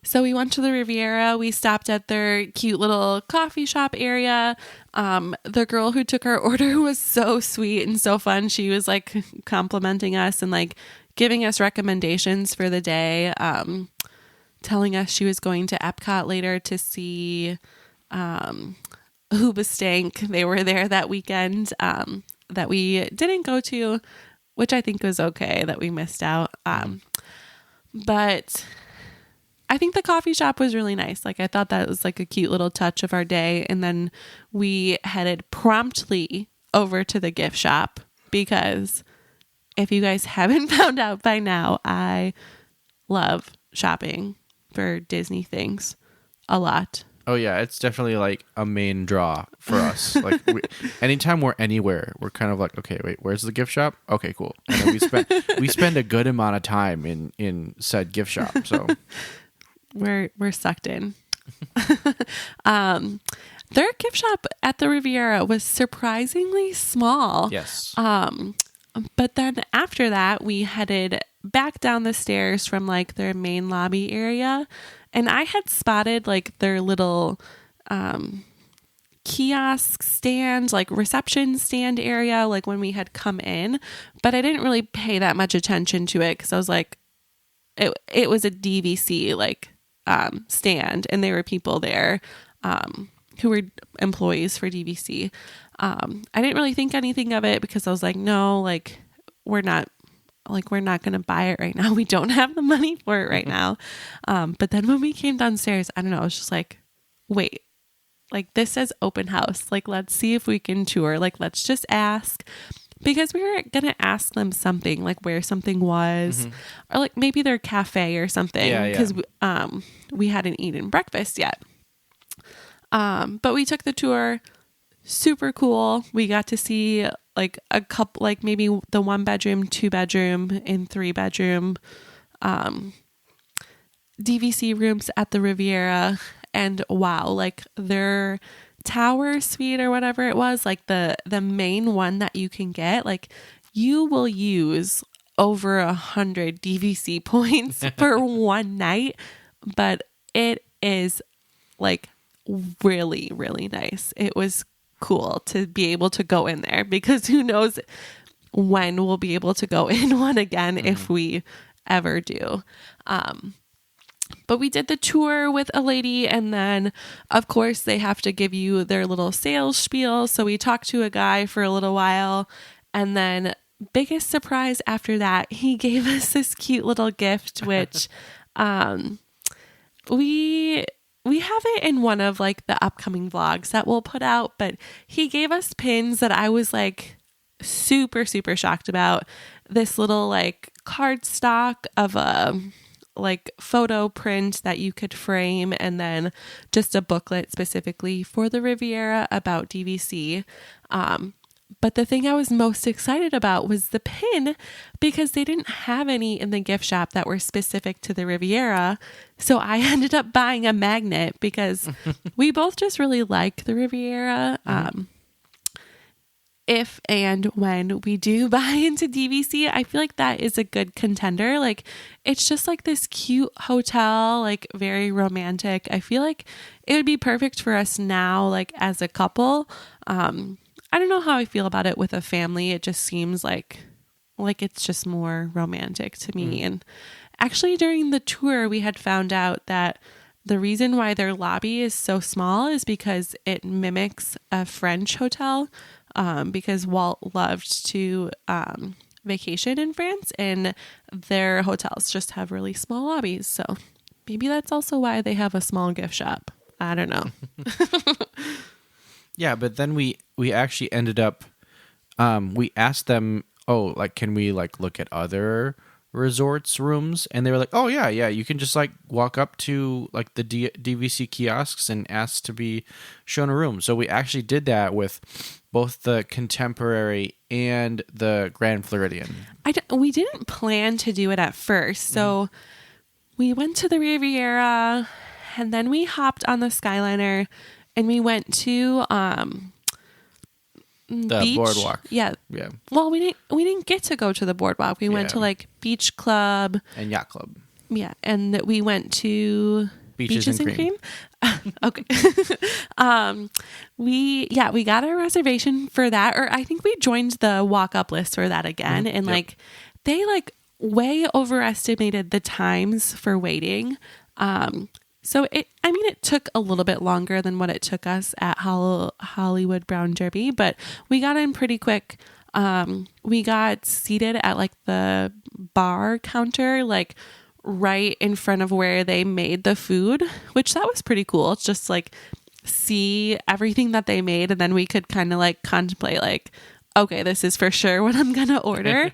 So we went to the Riviera. We stopped at their cute little coffee shop area. The girl who took our order was so sweet and so fun. She was like complimenting us and like giving us recommendations for the day, telling us she was going to Epcot later to see Hoobastank. They were there that weekend that we didn't go to, which I think was okay that we missed out. But I think the coffee shop was really nice. Like, I thought that was like a cute little touch of our day. And then we headed promptly over to the gift shop because if you guys haven't found out by now, I love shopping for Disney things a lot. Oh yeah, it's definitely like a main draw for us. Like anytime we're anywhere, we're kind of like, okay, wait, where's the gift shop? Okay, cool. And then we spend a good amount of time in said gift shop. So we're sucked in. Their gift shop at the Riviera was surprisingly small. yes, But then after that, we headed back down the stairs from like their main lobby area. And I had spotted like their little kiosk stand, like reception stand area, like when we had come in. But I didn't really pay that much attention to it because I was like, it was a DVC like stand, and there were people there who were employees for DVC. I didn't really think anything of it because I was like, no, like we're not going to buy it right now. We don't have the money for it right now. But then when we came downstairs, I don't know, I was just like, wait, like this says open house. Like, let's see if we can tour. Like, let's just ask, because we were going to ask them something like where something was or like maybe their cafe or something. Because we hadn't eaten breakfast yet. But we took the tour. Super cool. We got to see like a couple, like maybe the 1-bedroom, 2-bedroom, and 3-bedroom DVC rooms at the Riviera. And wow, like their tower suite or whatever it was, like the main one that you can get, like you will use over 100 DVC points for one night, but it is like really, really nice. It was cool to be able to go in there because who knows when we'll be able to go in one again if we ever do. But we did the tour with a lady, and then of course they have to give you their little sales spiel. So we talked to a guy for a little while, and then biggest surprise after that, he gave us this cute little gift, which we have it in one of like the upcoming vlogs that we'll put out, but he gave us pins that I was like super, super shocked about. This little like cardstock of a like photo print that you could frame, and then just a booklet specifically for the Riviera about DVC. But the thing I was most excited about was the pin, because they didn't have any in the gift shop that were specific to the Riviera. So I ended up buying a magnet because we both just really like the Riviera. If and when we do buy into DVC, I feel like that is a good contender. Like, it's just like this cute hotel, like very romantic. I feel like it would be perfect for us now, like as a couple. I don't know how I feel about it with a family. It just seems like it's just more romantic to me. And actually during the tour, we had found out that the reason why their lobby is so small is because it mimics a French hotel, because Walt loved to vacation in France, and their hotels just have really small lobbies. So maybe that's also why they have a small gift shop. I don't know. Yeah, but then we actually ended up we asked them, oh, like, can we like look at other resorts rooms? And they were like, oh yeah, you can just like walk up to like the DVC kiosks and ask to be shown a room. So we actually did that with both the Contemporary and the Grand Floridian. We didn't plan to do it at first. So we went to the Riviera and then we hopped on the Skyliner and we went to The beach. boardwalk. Yeah. Yeah. Well, we didn't get to go to the boardwalk. We went to like Beach Club. And Yacht Club. Yeah, and we went to Beaches and Cream. Okay. We got a reservation for that, or I think we joined the walk up list for that again, and like they like way overestimated the times for waiting. So it took a little bit longer than what it took us at Hollywood Brown Derby, but we got in pretty quick. We got seated at like the bar counter, like right in front of where they made the food, which that was pretty cool. It's just like see everything that they made, and then we could kind of like contemplate like, okay, this is for sure what I'm gonna order.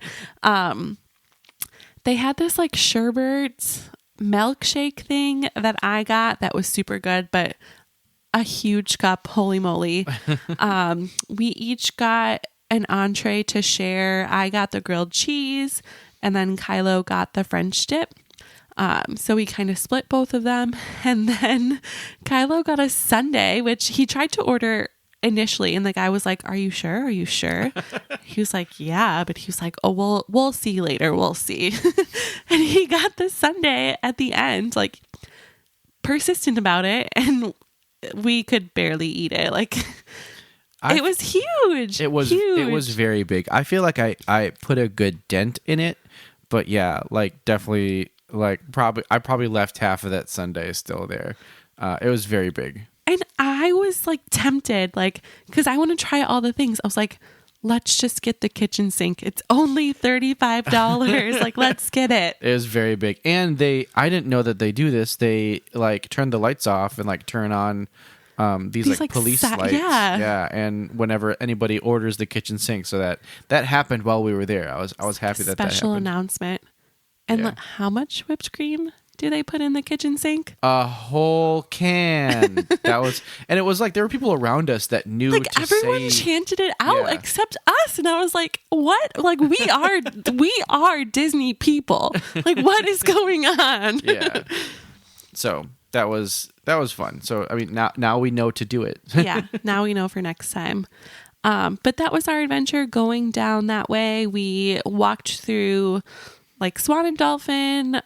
They had this like sherbet milkshake thing that I got that was super good, but a huge cup, holy moly. We each got an entree to share. I got the grilled cheese and then Kylo got the French dip. So we kind of split both of them, and then Kylo got a sundae, which he tried to order initially, and the guy was like, are you sure? He was like, yeah, but he was like, oh, we'll see later. We'll see. And he got the sundae at the end, like persistent about it. And we could barely eat it. Like it was huge. It was huge. It was very big. I feel like I put a good dent in it, but yeah, like definitely like I probably left half of that sundae still there. It was very big. And I was like tempted, like, because I want to try all the things. I was like, let's just get the kitchen sink. It's only $35. Like, let's get it. It was very big. And I didn't know that they do this. They like turn the lights off and like turn on these like police lights. Yeah. And whenever anybody orders the kitchen sink, so that happened while we were there. I was happy that happened. Special announcement. And how much whipped cream do they put in the kitchen sink? A whole can. And it was like there were people around us that knew. Like to everyone say, chanted it out except us, and I was like, "What? Like we are Disney people. Like what is going on?" Yeah. So that was fun. So I mean, now we know to do it. Yeah. Now we know for next time. But that was our adventure going down that way. We walked through like Swan and Dolphin.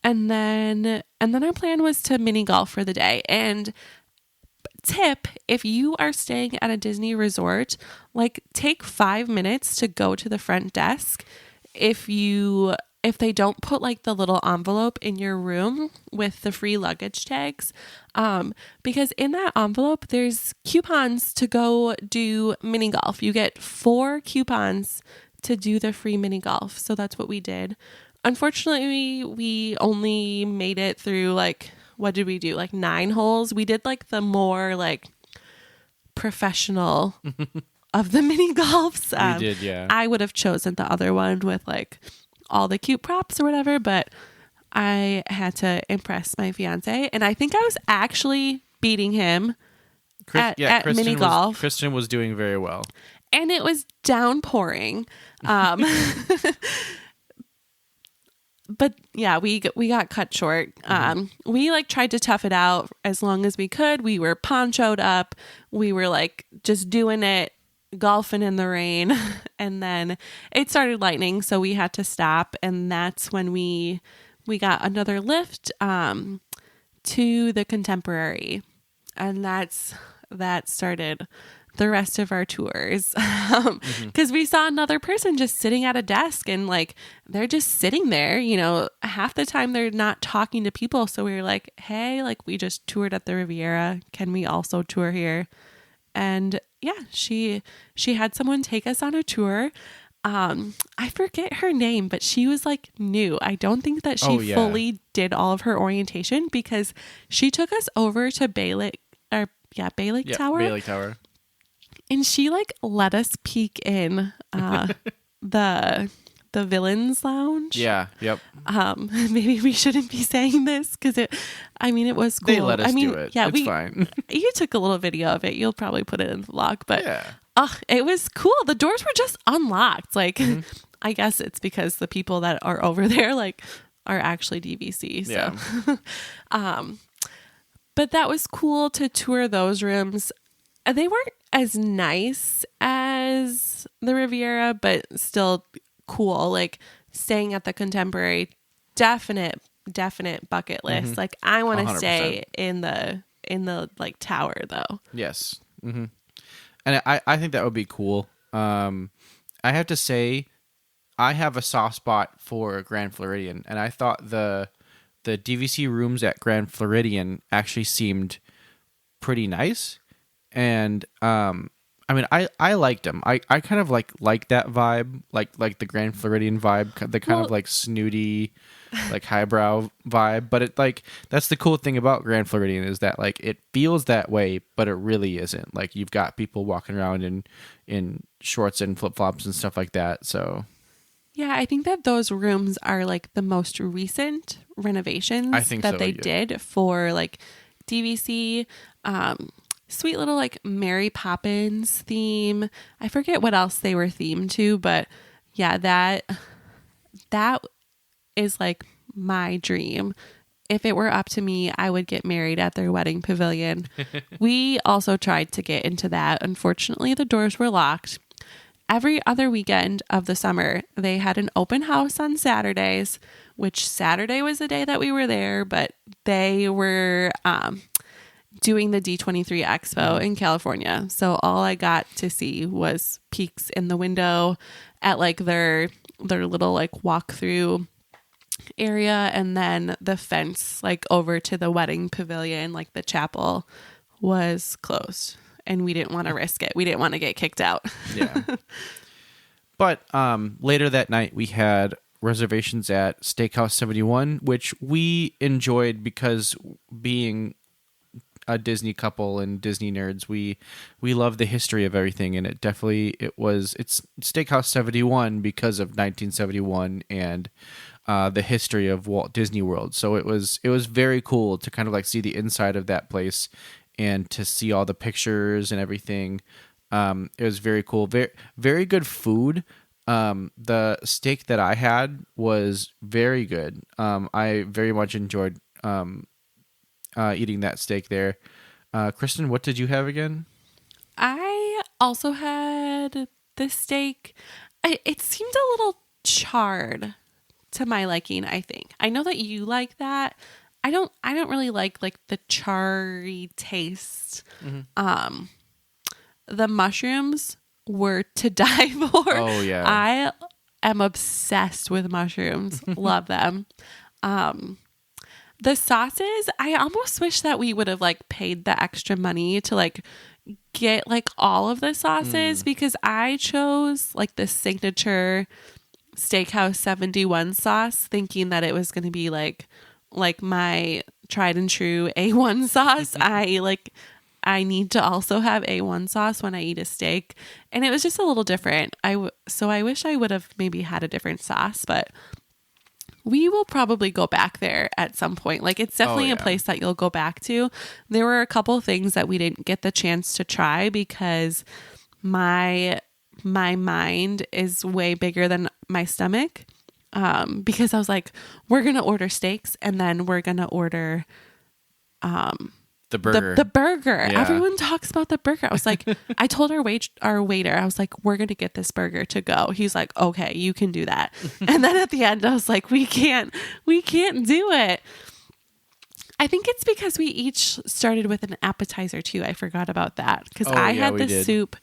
And then our plan was to mini golf for the day. And tip, if you are staying at a Disney resort, like take 5 minutes to go to the front desk. If they don't put like the little envelope in your room with the free luggage tags, because in that envelope, there's coupons to go do mini golf. You get 4 coupons to do the free mini golf. So that's what we did. Unfortunately, we only made it through like, what did we do? Like 9 holes. We did like the more like professional of the mini golfs. We did, yeah. I would have chosen the other one with like all the cute props or whatever, but I had to impress my fiance, and I think I was actually beating him at mini golf. Kristen was doing very well, and it was downpouring. But yeah, we got cut short. We like tried to tough it out as long as we could. We were ponchoed up. We were like just doing it, golfing in the rain. And then it started lightning, so we had to stop. And that's when we got another lift to the Contemporary. And that started the rest of our tours, because we saw another person just sitting at a desk, and like they're just sitting there, you know, half the time they're not talking to people. So we were like, hey, like we just toured at the Riviera, can we also tour here? And yeah, she had someone take us on a tour. I forget her name, but she was like new. I don't think that she fully did all of her orientation, because she took us over to Bay Lake Tower. Bay Lake Tower. And she like let us peek in the villains lounge. Yeah. Yep. Maybe we shouldn't be saying this because it was cool. They let us do it. Yeah, it's fine. You took a little video of it. You'll probably put it in the vlog, but Yeah. it was cool. The doors were just unlocked. Like, I guess it's because the people that are over there like are actually DVC. So, Yeah. but that was cool to tour those rooms. They weren't as nice as the Riviera, but still cool. Like staying at the Contemporary, definite bucket list. Like I want to 100%. stay in the like tower though. Yes. And I think that would be cool. I have to say, I have a soft spot for Grand Floridian, and I thought the DVC rooms at Grand Floridian actually seemed pretty nice. And I liked them. I kind of like that vibe, like the Grand Floridian vibe, the kind of like snooty, like highbrow vibe. But it like that's the cool thing about Grand Floridian is that like it feels that way, but it really isn't. Like you've got people walking around in shorts and flip flops and stuff like that. So yeah, I think that those rooms are like the most recent renovations that they did for like DVC. Sweet little like Mary Poppins theme. I forget what else they were themed to, but yeah, that is like my dream. If it were up to me, I would get married at their wedding pavilion. We also tried to get into that. Unfortunately, the doors were locked. Every other weekend of the summer, they had an open house on Saturdays, which Saturday was the day that we were there, but they were doing the D23 Expo in California. So all I got to see was peeks in the window at like their little like walkthrough area, and then the fence like over to the wedding pavilion, like the chapel, was closed, and we didn't want to risk it. We didn't want to get kicked out. yeah. But later that night we had reservations at Steakhouse 71, which we enjoyed because being a Disney couple and Disney nerds, we love the history of everything, and it's Steakhouse 71 because of 1971 and the history of Walt Disney World. So it was very cool to kind of like see the inside of that place and to see all the pictures and everything. It was very cool. Very, very good food. The steak that I had was very good. I very much enjoyed eating that steak there. Kristen, what did you have again? I also had the steak. It seemed a little charred to my liking, I think. I know that you like that. I don't really like the charry taste. Mm-hmm. The mushrooms were to die for. Oh yeah. I am obsessed with mushrooms. Love them. The sauces, I almost wish that we would have like paid the extra money to like get like all of the sauces, because I chose like the signature Steakhouse 71 sauce thinking that it was going to be like my tried and true A1 sauce. I need to also have A1 sauce when I eat a steak, and it was just a little different. So I wish I would have maybe had a different sauce, but we will probably go back there at some point. Like it's definitely a place that you'll go back to. There were a couple things that we didn't get the chance to try because my mind is way bigger than my stomach. Because I was like, we're going to order steaks and then we're going to order the burger. The burger. Yeah. Everyone talks about the burger. I was like, I told our waiter, I was like, we're going to get this burger to go. He's like, okay, you can do that. And then at the end, I was like, we can't do it. I think it's because we each started with an appetizer too. I forgot about that because I had the soup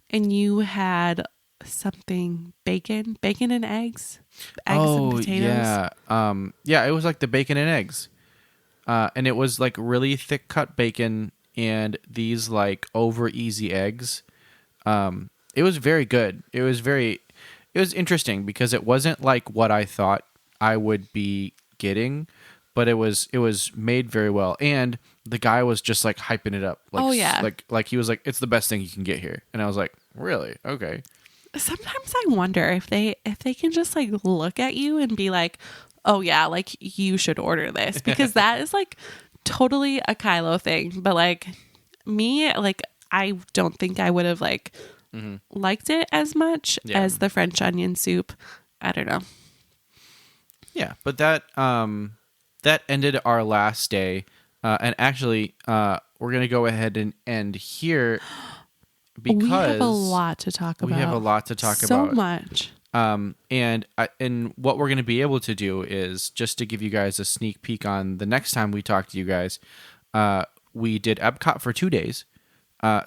and you had something bacon and eggs and potatoes. Yeah. It was like the bacon and eggs. And it was like really thick cut bacon and these like over easy eggs. It was very good. It was interesting because it wasn't like what I thought I would be getting. but it was made very well, and the guy was just like hyping it up. Like, Oh, yeah. like he was like, it's the best thing you can get here, and I was like, really? Okay. Sometimes I wonder if they can just like look at you and be like, oh yeah, like you should order this, because that is like totally a Kylo thing. But like me, like I don't think I would have like liked it as much as the French onion soup. I don't know. Yeah, but that ended our last day, and actually, we're gonna go ahead and end here because we have a lot to talk about. We have a lot to talk so about. much. And what we're gonna be able to do is just to give you guys a sneak peek on the next time we talk to you guys. We did Epcot for 2 days.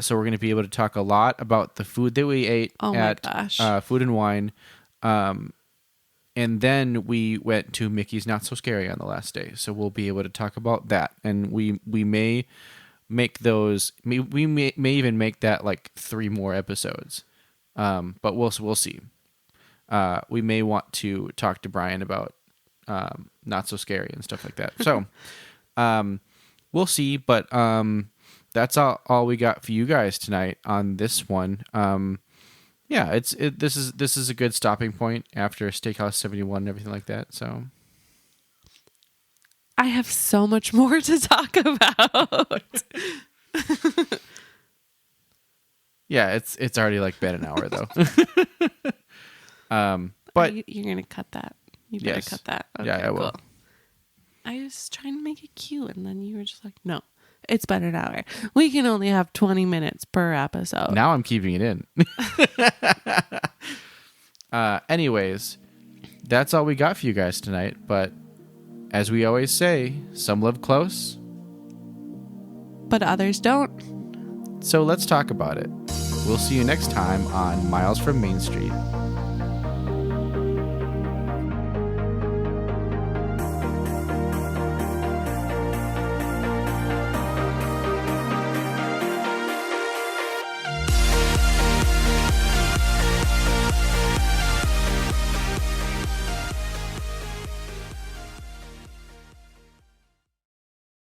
So we're going to be able to talk a lot about the food that we ate at Food and Wine. And then we went to Mickey's Not So Scary on the last day. So we'll be able to talk about that. And we may make those, we may even make that like 3 more episodes. But we'll see. We may want to talk to Brian about Not So Scary and stuff like that. So we'll see. But that's all we got for you guys tonight on this one. Yeah, this is a good stopping point after Steakhouse 71 and everything like that. So I have so much more to talk about. Yeah, it's already like been an hour though. But you're gonna cut that. You better cut that. Okay, yeah, I will. Cool. I was trying to make it cute, and then you were just like, no. It's been an hour. We can only have 20 minutes per episode. Now I'm keeping it in. Anyways, that's all we got for you guys tonight. But as we always say, some live close, but others don't. So let's talk about it. We'll see you next time on Miles from Main Street.